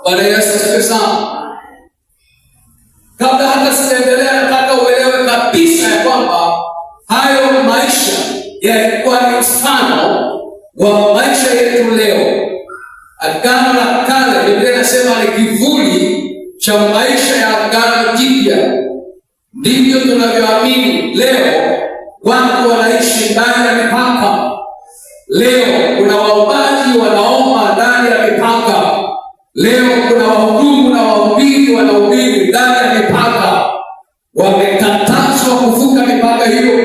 Bwana Yesu asifiwe sana. Kabla hata sijaendelea, nataka uelewe kabisa ya kwamba hayo maisha yalikuwa ni mfano wa maisha yetu leo. Agano la Kale, Biblia inasema ni kivuli cha maisha ya Agano Jipya. Ndivyo tunavyoamini leo. Watu wanaishi ndani ya mipaka. Leo kuna waombaji wanaomba ndani ya mipaka. Leo kuna wahudumu na wahubiri wanahubiri ndani ya mipaka. Wamekatazwa kuvuka mipaka hiyo,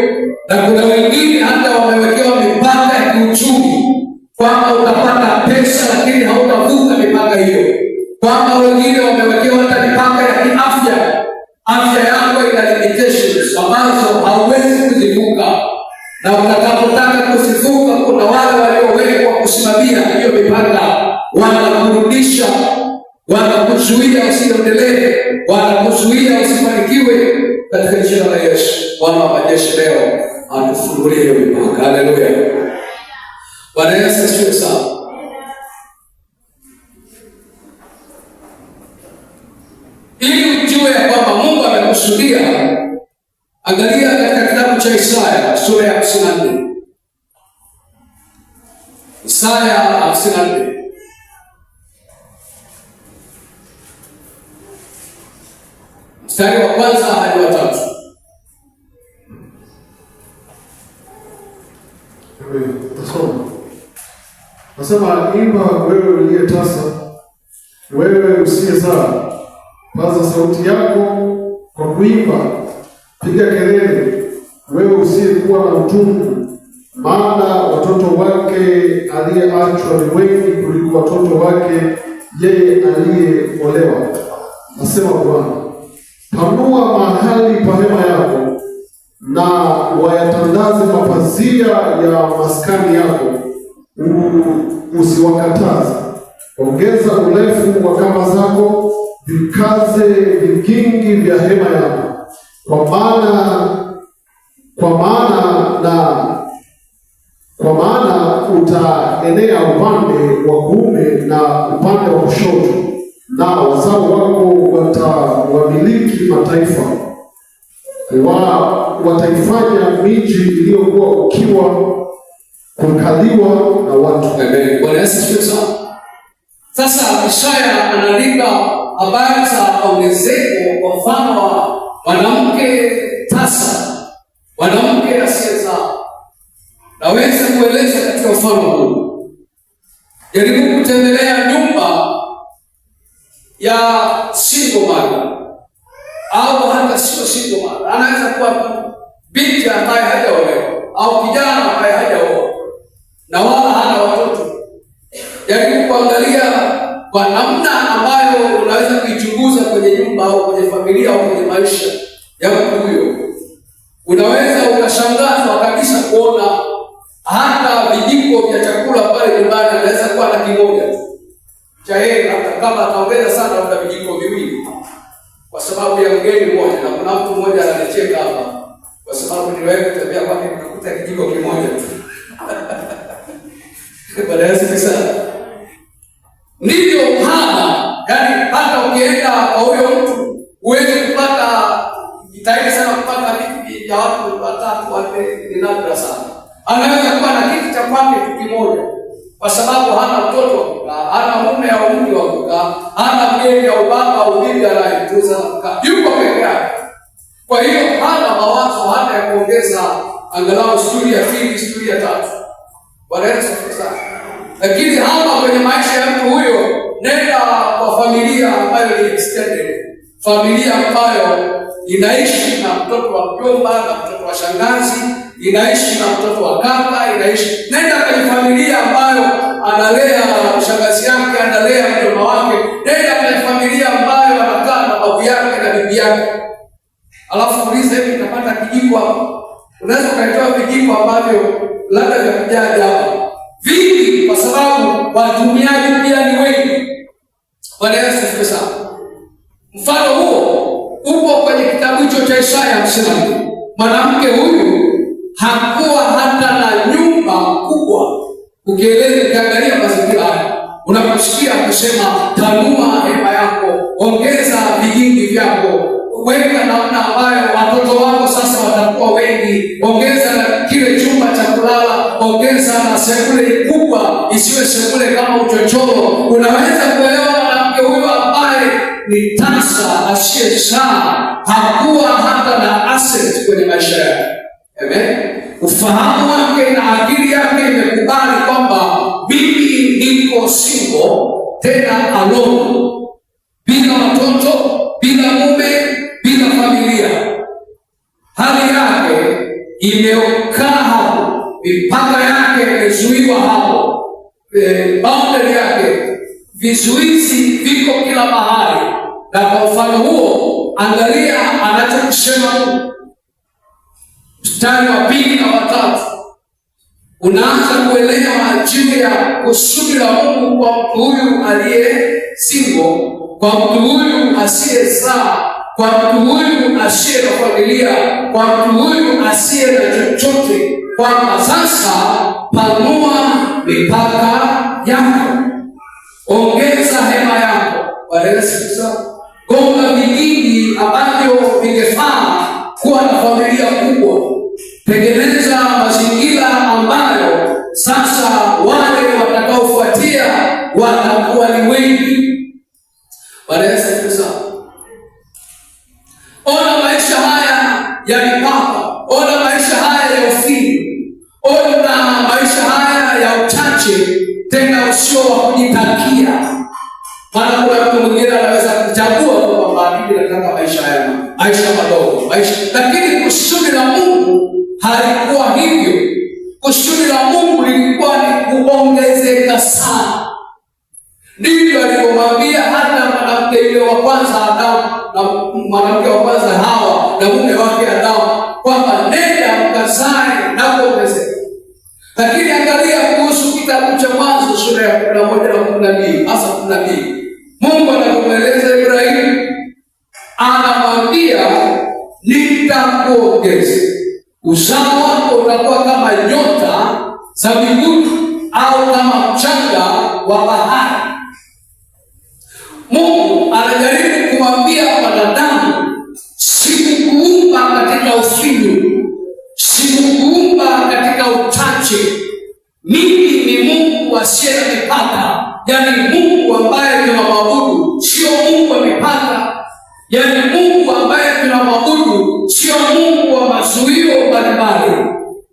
na kuna wengine hata wamewekewa mipaka ya kiuchumi, kwamba utapata pesa lakini hautavuka mipaka hiyo. Kwamba wengine wamewekewa hata mipaka ya kiafya. Afya yako ina limitations ambazo hauwezi kuzivuka, na utakapotaka kuzivuka, kuna wale waliowekwa kusimamia hiyo mipaka, wanakurudisha, wanakuzuia usiendelee, wanakuzuia usifanikiwe. Katika jina la Yesu, Bwana wa majeshi leo atufungulie hiyo mipaka. Haleluya. Bwana Yesu asifiwe sana. Ili ujue ya kwamba Mungu amekusudia, angalia katika kitabu cha Isaya sura ya 54. Isaya 54. Mstari wa kwanza hadi wa 3. Tasoma. Nasema, imba wewe uliye tasa, wewe usiyezaa, paza sauti yako kwa kuimba, piga kelele, wewe usiyekuwa na utungu, maana watoto wake aliyeachwa ni wengi kuliko watoto wake yeye aliyeolewa. Nasema Bwana, panua mahali pa hema yako, na wayatandaze mapazia ya maskani yako, usiwakataze. Ongeza urefu wa kamba zako, vikaze vigingi vya hema yako, kwa maana utaenea upande wa kuume na upande wa kushoto, na wazao wako watawamiliki mataifa, wataifanya miji iliyokuwa ukiwa kukaliwa na watu. Amen. Bwana Yesu asifiwe sana. Sasa Isaya anaandika habari za ongezeko kwa mfano wa mwanamke tasa, mwanamke asiyezaa. Naweza kueleza katika mfano huu. Jaribu kutembelea nyumba ya single mother, au hata sio single mother. Anaweza kuwa binti ambaye hajaolewa au kijana ambaye hajaoa na wala hana watoto. Jaribu kuangalia kwa namna ambayo unaweza kuichunguza kwenye nyumba au kwenye familia au kwenye maisha ya mtu huyo. Unaweza ukashangazwa kabisa kuona hata vijiko vya chakula pale nyumbani anaweza kuwa na kimoja tu cha yeye, hata kama ataongeza sana labda vijiko viwili kwa sababu ya mgeni mmoja. Na kuna mtu mmoja ananicheka hapa kwa sababu niwewe kutembea kwake nikakuta kijiko kimoja tu. Bwana Yesu Kristo. Ndivyo hana, yani hata ukienda kwa huyo mtu uweze kupata, jitahidi sana kupata vitu vya watu watatu wanne, ni nadra sana. Anaweza kuwa na kitu cha kwake kimoja kwa sababu hana mtoto, hana mume au mke wa kukaa, hana mgeni au baba au bibi anayetunza, yuko peke yake. Kwa hiyo hana mawazo hata ya kuongeza angalau sturi ya pili, sturi ya tatu. Bwana Yesu asifiwe. Lakini hapa kwenye maisha ya mtu huyo, nenda kwa familia ambayo ni extended, familia ambayo inaishi na mtoto wa mjomba na mtoto wa shangazi, inaishi na mtoto wa kaka, inaishi. Nenda kwenye familia ambayo analea shangazi yake, analea mjomba wake. Nenda kwenye familia ambayo anakaa na babu yake na bibi yake. Alafu uliza, hivi utapata kijiko hapo? Unaweza kuitoa vijiko ambavyo labda vya kujaa dawa vingi, kwa sababu watumiaji pia ni wengi. Bwana Yesu asifiwe sana. Mfano huo upo kwenye kitabu hicho cha Isaya 54. Mwanamke huyu hakuwa hata na nyumba kubwa. Ukiangalia mazingira haya, unaposikia kusema tanua ongeza vigingi vyako. Weka namna ambayo watoto wako sasa watakuwa wengi. Ongeza na kile chumba cha kulala, ongeza na sebule kubwa, isiwe sebule kama uchochoro. Unaweza kuelewa mwanamke huyo ambaye ni tasa asiyezaa, hakuwa hata na asset kwenye maisha yake. Amen. Ufahamu wake na akili yake imekubali kwamba mimi niko single, tena alone, bila watoto, bila mume, bila familia. Hali yake imekaa hapo, mipaka yake imezuiwa hapo, boundary yake, vizuizi viko kila mahali. Na kwa mfano huo, angalia anachosema Mungu. Mstari wa 2 na 3 unaanza kuelewa juu ya kusudi la Mungu kwa mtu huyu aliye single, kwa mtu huyu asiyezaa, kwa mtu huyu asiye na familia, kwa mtu huyu asiye na chochote, kwamba sasa panua mipaka yako, ongeza hema yako, gonga vigingi ambavyo vingefaa kuwa na familia kubwa. Tengeneza mazingira ambayo sasa wale watakaofuatia watakuwa ni wengi. Ona maisha haya ya mipaka, ona maisha haya ya ufinyu, ona maisha haya ya uchache, tena usio wa kujitakia. Maana kuna mtu mwingine anaweza kuchagua kwamba mimi nataka maisha madogo, lakini kusudi la Mungu halikuwa hivyo. Kusudi la Mungu lilikuwa ni kuongezeka sana. Ndivyo alivyomwambia hata mwanamke yule wa kwanza Adamu, na mwanamke wa kwanza Hawa na mume wake Adamu, kwamba nenda mkazae na kuongezeka. Lakini angalia kuhusu kitabu cha Mwanzo sura ya 11 na 12, hasa 12. Mungu anamueleza Ibrahimu, anamwambia nitakuongeza, uzao wako utakuwa kama nyota za mbinguni au kama mchanga wa bahari. Mungu anajaribu kumwambia wanadamu, sikukuumba katika ufinyu, sikukuumba katika uchache. Mimi ni Mungu asiye na mipaka, yaani Mungu ambaye tunamwabudu sio Mungu wa mipaka, yaani Mungu ambaye tunamwabudu sio Mungu wa mazuio mbalimbali.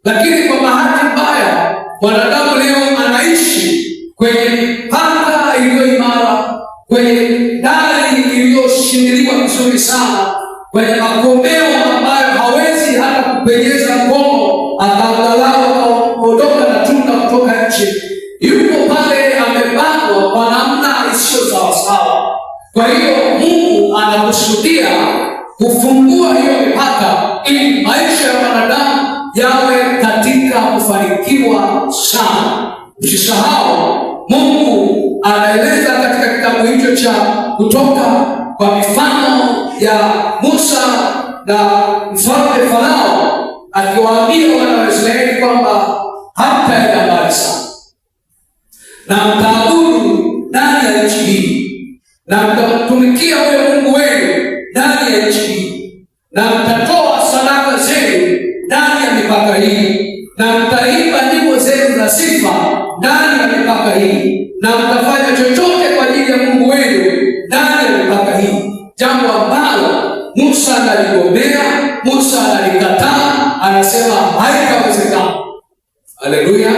Lakini kwa bahati mbaya, mwanadamu leo anaishi kwenye mipaka iliyo imara, kwenye dari iliyoshindiliwa vizuri sana, kwenye makomeo ambayo hawezi hata kupenyeza mkono akaangalau kuondoka na tunda kutoka nchi. Yuko pale amebanwa kwa namna isiyo sawasawa. Kwa hiyo Mungu anakusudia kufungua hiyo mipaka ili maisha ya wanadamu yawe katika kufanikiwa sana. Usisahau Mungu anaeleza katika kitabu hicho cha Kutoka kwa mifano ya Musa na mfalme Farao, akiwaambia wana wa Israeli kwamba hamtaenda mbali sana, na mtaabudu ndani ya nchi hii, na mtamtumikia huyo Mungu wenu ndani ya nchi hii, na mtatoa sadaka zenu ndani ya mipaka hii, na mtaimba nyimbo zenu za sifa ndani ya mipaka hii, na mtafanya chochote kwa ajili ya Mungu wenu ndani ya mipaka hii. Jambo ambalo Musa analigombea, Musa analikataa, anasema haitawezekana. Haleluya!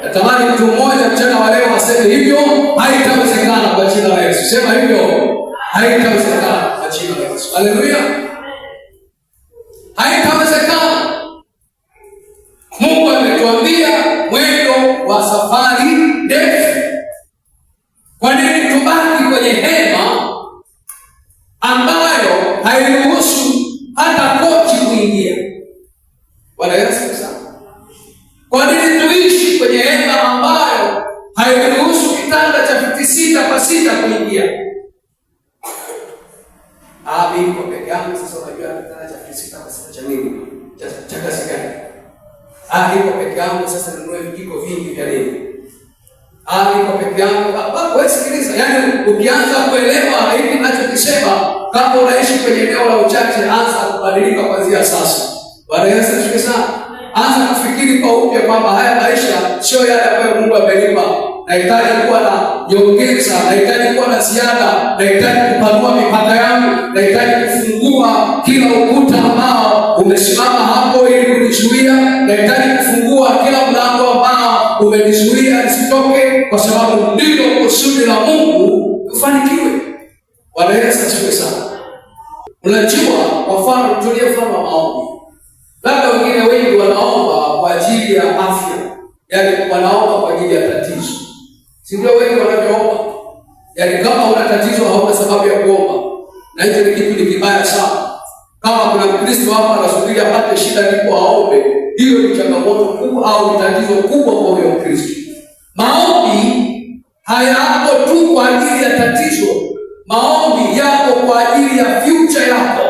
Natamani mtu mmoja mchana wa leo aseme hivyo, haitawezekana kwa jina la Yesu. Sema hivyo, haitawezekana kwa jina la Yesu. Haleluya! Haitawezekana. Mungu ametuambia mwendo wa safari ndefu. Kwa nini tubaki kwenye hema ambayo hairuhusu hata kochi kuingia? Bwana Yesu sana. Kwa nini tuishi kwenye hema ambayo hairuhusu kitanda cha 6 kwa 6 kuingia? Mimi kwa peke yangu sasa, unajua kitanda cha 6 kwa 6 cha nini? Cha kazi gani? Niko peke yangu sasa, ninunue vijiko vingi vya nini? Niko peke yangu. Wewe sikiliza, yaani ukianza kuelewa hivi ninacho kama unaishi kwenye eneo la uchache, anza kubadilika kuanzia sasa. Bwana Yesu asifiwe sana. Anza kufikiri kwa upya kwamba haya maisha sio yale ambayo Mungu amenipa. Nahitaji kuwa na nyongeza, nahitaji kuwa na ziada, nahitaji kupanua mipaka yangu, nahitaji kufungua kila ukuta ambao umesimama hapo ili kunizuia, nahitaji kufungua kila mlango ambao umenizuia nisitoke, kwa sababu ndilo kusudi la Mungu tufanikiwe. Bwana Yesu asifiwe sana. Unajua, kwa mfano tulie mfano wa maombi. Labda wengine wengi wanaomba kwa ajili ya afya, yaani wanaomba kwa ajili ya tatizo. Si ndio wengi wanavyoomba? Yaani kama una tatizo hauna sababu ya kuomba. Na hicho ni kitu kibaya sana. Kama kuna Mkristo hapa anasubiri apate shida ndipo aombe, hiyo ni changamoto kubwa au ni tatizo kubwa kwa huyo Mkristo. Maombi hayapo tu kwa ajili ya tatizo. Maombi yako kwa ajili ya future yako,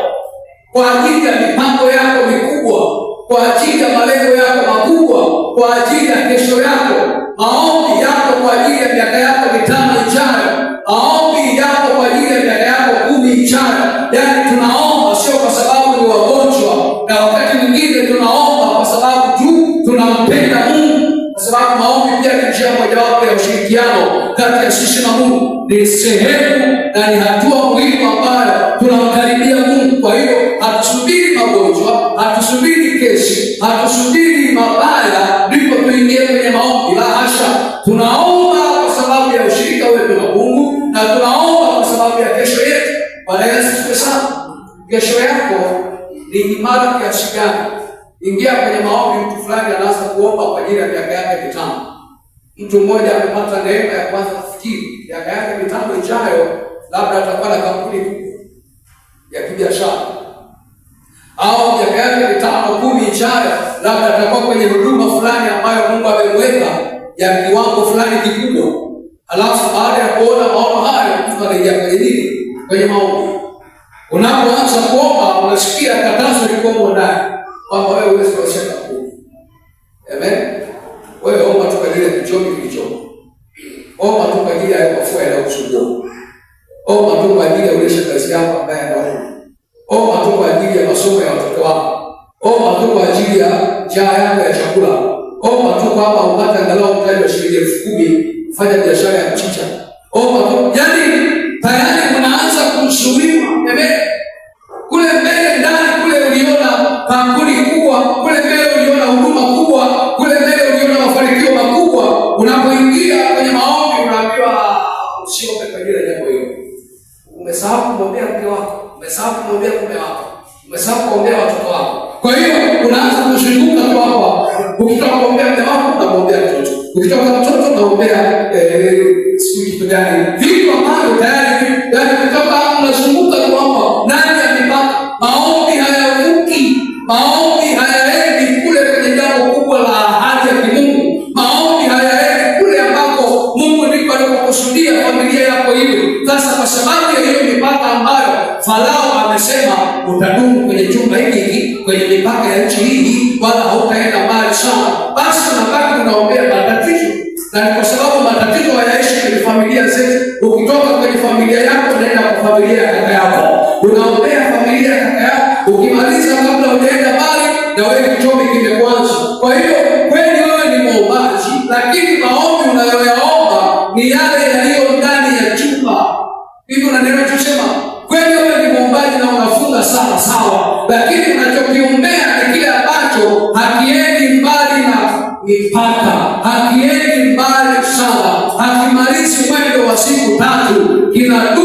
kwa ajili ya mipango yako mikubwa, kwa ajili ya malengo yako makubwa, kwa ajili ya kesho yako. Maombi yako kwa ajili ya miaka yako 5 ijayo. Maombi yako kwa ajili ya miaka yako 10 ijayo. Yaani tunaomba sio kwa sababu ni wagonjwa, na wakati mwingine tunaomba kwa sababu tu tunampenda Mungu, kwa sababu maombi pia ni njia mojawapo ya ushirikiano kati ya sisi na Mungu. Ni sehemu na ni hatua muhimu ambayo tunamkaribia Mungu. Kwa hiyo hatusubiri magonjwa, hatusubiri kesi, hatusubiri mabaya ndipo tuingie kwenye maombi. La hasha, tunaomba kwa sababu ya ushirika wetu na Mungu, na tunaomba kwa sababu ya kesho yetu. Bwana Yesu asifiwe sana. Kesho yako ni imara kiasi gani? Ingia kwenye maombi. Mtu fulani anaanza kuomba kwa ajili ya miaka yake 5. Mtu mmoja amepata neema ya kwanza kufikiri miaka yake 5 ijayo labda atakuwa na kampuni kubwa ya kibiashara, au miaka yake 5, 10 ijayo labda atakuwa kwenye huduma fulani ambayo Mungu amemweka ya kiwango fulani kikubwa. Alafu baada ya kuona maono hayo, mtu anaingia kwenye nini? Kwenye maombi. Unapoanza kuomba unasikia katazo liko ndani kwamba wewe huwezi kushika Mungu. Amen. Wewe omba tu kwa ajili ya kichomi kilichomo. Omba tu kwa ajili ya mafua yanayokusumbua. Omba tu kwa ajili ya ulisha kazi yako ambaye anaona. Omba tu kwa ajili ya masomo ya watoto wako. Omba tu kwa ajili ya njaa yako ya chakula. Omba tu kwamba upate angalau mtaji wa shilingi 10,000 kufanya biashara ya mchicha. Omba tu. Yaani tayari unaanza kumshuhudia. Amen. Kule mbele ndani kule uliona kampuni kubwa, kule mbele uliona huduma kubwa, kule mbele uliona mafanikio makubwa. Unapoingia kwenye maombi unaambiwa usiombe kwa ajili ya jambo hilo. Umesahau kumwombea mke wako, umesahau kumwombea mume wako, umesahau kuombea watoto wako. Kwa hiyo unaanza kuzunguka tu hapa. Ukitoka kuombea mke wako unamwombea mtoto. Ukitoka mtoto unaombea sisi kitu gani? Vitu ambavyo tayari kutoka unazunguka tu hapa. Nani amepata? Maombi hayavuki. Maombi hayaendi kule kwenye jambo kubwa la ahadi ya kimungu. Maombi hayaendi kule ambako Mungu ndiko alikokusudia familia yako iwe. Sasa kwa sababu ya hiyo mipaka ambayo Farao amesema utadumu kwenye chumba hiki, kwenye mipaka ya nchi hii, wala hautaenda mbali sana, basi unabaki unaombea matatizo. Na ni kwa sababu matatizo hayaishi kwenye familia zetu. Ukitoka kwenye familia yako unaenda kwa familia ya kaka yako, unaombea familia ya kaka yako. Ukimaliza kabla hujaenda mbali, na wewe kichomi kimekuanza. Kwa hiyo kweli wewe ni muombaji, lakini maombi unayoyaomba ni yale yaliyo ndani ya chumba. Hivyo unanielewa tusema, kweli wewe ni muombaji na unafunga sana sawa, lakini unachokiombea ni kile ambacho hakiendi mbali na mipaka, hakiendi mbali sana, hakimalizi mwendo wa siku 3, kina